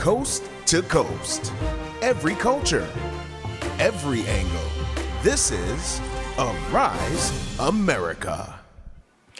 Coast to coast. Every culture. Every angle. This is Arise America.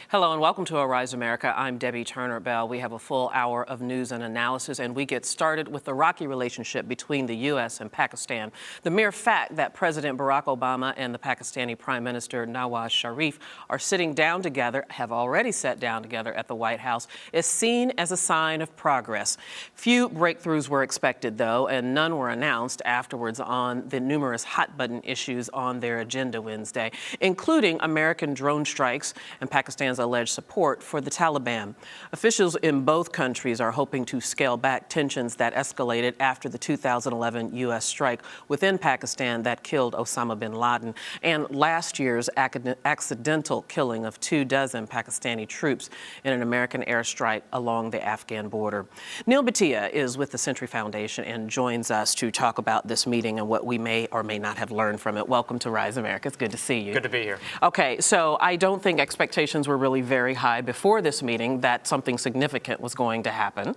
Hello and welcome to Arise America. I'm Debbie Turner Bell. We have a full hour of news and analysis, and we get started with the rocky relationship between the U.S. and Pakistan. The mere fact that President Barack Obama and the Pakistani Prime Minister Nawaz Sharif are sitting down together, have already sat down together at the White House, is seen as a sign of progress. Few breakthroughs were expected, though, and none were announced afterwards on the numerous hot-button issues on their agenda Wednesday, including American drone strikes and Pakistan's alleged support for the Taliban. Officials in both countries are hoping to scale back tensions that escalated after the 2011 U.S. strike within Pakistan that killed Osama bin Laden and last year's accidental killing of 24 Pakistani troops in an American airstrike along the Afghan border. Neil Bhatiya is with the Century Foundation and joins us to talk about this meeting and what we may or may not have learned from it. Welcome to Rise America. It's good to see you. Good to be here. Okay, so I don't think expectations were really very high before this meeting that something significant was going to happen.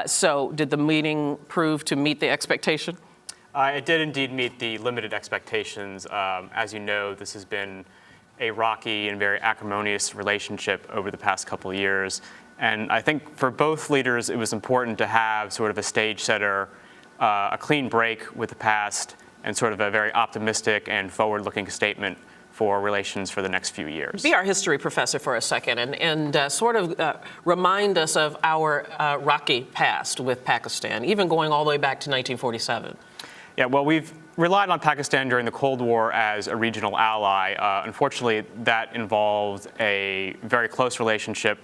So did the meeting prove to meet the expectation? It did indeed meet the limited expectations. As you know, this has been a rocky and very acrimonious relationship over the past couple of years. And I think for both leaders, it was important to have sort of a stage setter, a clean break with the past, and sort of a very optimistic and forward-looking statement for relations for the next few years. Be our history professor for a second and sort of remind us of our rocky past with Pakistan, even going all the way back to 1947. Yeah, well, we've relied on Pakistan during the Cold War as a regional ally. Unfortunately, that involved a very close relationship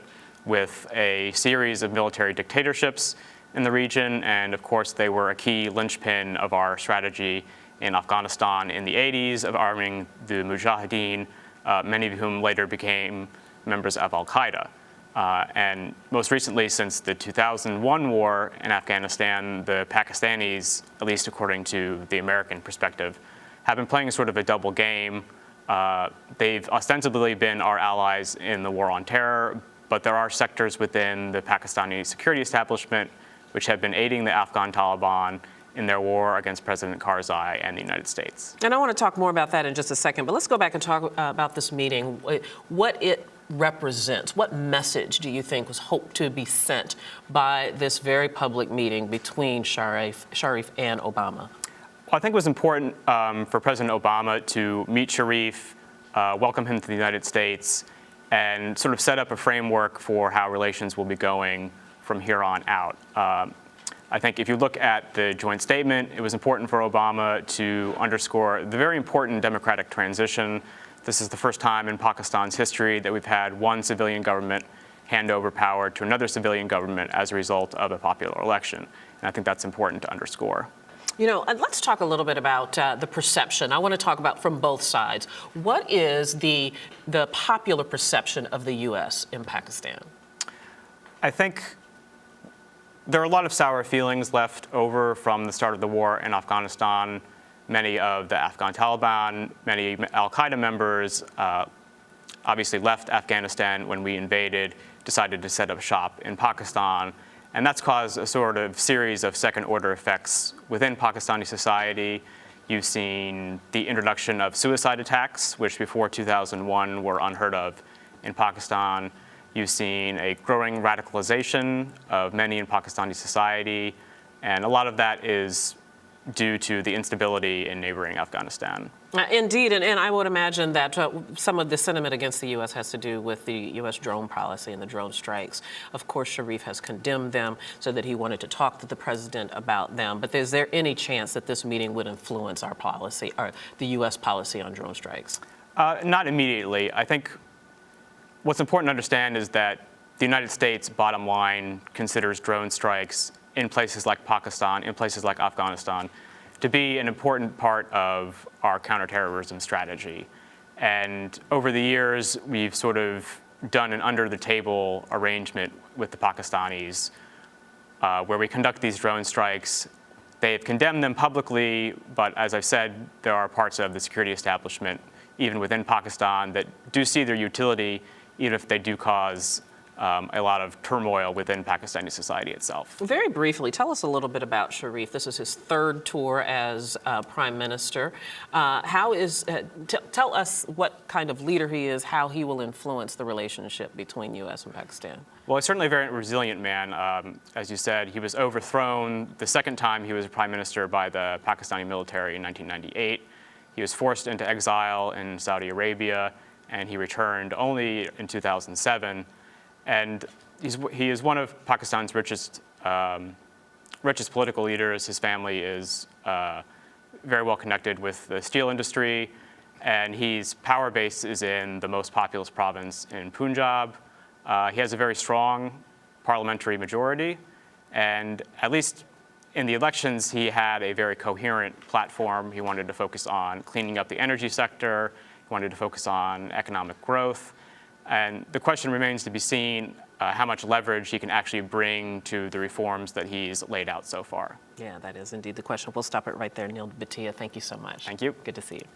with a series of military dictatorships in the region, and of course they were a key linchpin of our strategy in Afghanistan in the 80s of arming the Mujahideen, many of whom later became members of al-Qaeda. And most recently, since the 2001 war in Afghanistan, the Pakistanis, at least according to the American perspective, have been playing sort of a double game. They've ostensibly been our allies in the war on terror, but there are sectors within the Pakistani security establishment which have been aiding the Afghan Taliban in their war against President Karzai and the United States. And I want to talk more about that in just a second, but let's go back and talk about this meeting, what it represents. What message do you think was hoped to be sent by this very public meeting between Sharif and Obama? Well, I think it was important for President Obama to meet Sharif, welcome him to the United States, and sort of set up a framework for how relations will be going from here on out. I think if you look at the joint statement, it was important for Obama to underscore the very important democratic transition. This is the first time in Pakistan's history that we've had one civilian government hand over power to another civilian government as a result of a popular election. And I think that's important to underscore. You know, let's talk a little bit about the perception. I want to talk about from both sides. What is the popular perception of the U.S. in Pakistan? I think there are a lot of sour feelings left over from the start of the war in Afghanistan. Many of the Afghan Taliban, many al-Qaeda members obviously left Afghanistan when we invaded, decided to set up shop in Pakistan. And that's caused a sort of series of second-order effects within Pakistani society. You've seen the introduction of suicide attacks, which before 2001 were unheard of in Pakistan. You've seen a growing radicalization of many in Pakistani society, and a lot of that is due to the instability in neighboring Afghanistan. Indeed, and I would imagine that some of the sentiment against the U.S. has to do with the U.S. drone policy and the drone strikes. Of course, Sharif has condemned them, so that he wanted to talk to the president about them. But is there any chance that this meeting would influence our policy, or the U.S. policy on drone strikes? Not immediately. I think what's important to understand is that the United States, bottom line, considers drone strikes in places like Pakistan, in places like Afghanistan, to be an important part of our counterterrorism strategy. And over the years, we've sort of done an under-the-table arrangement with the Pakistanis where we conduct these drone strikes. They've condemned them publicly, but as I've said, there are parts of the security establishment, even within Pakistan, that do see their utility, even if they do cause a lot of turmoil within Pakistani society itself. Very briefly, tell us a little bit about Sharif. This is his third tour as prime minister. Tell us what kind of leader he is, how he will influence the relationship between U.S. and Pakistan. Well, he's certainly a very resilient man. As you said, he was overthrown the second time he was prime minister by the Pakistani military in 1998. He was forced into exile in Saudi Arabia, and he returned only in 2007. And he is one of Pakistan's richest political leaders. His family is very well connected with the steel industry, and his power base is in the most populous province in Punjab. He has a very strong parliamentary majority, and at least in the elections, he had a very coherent platform. He wanted to focus on cleaning up the energy sector. He wanted to focus on economic growth. And the question remains to be seen how much leverage he can actually bring to the reforms that he's laid out so far. Yeah, that is indeed the question. We'll stop it right there. Neil Bhatiya, thank you so much. Thank you. Good to see you.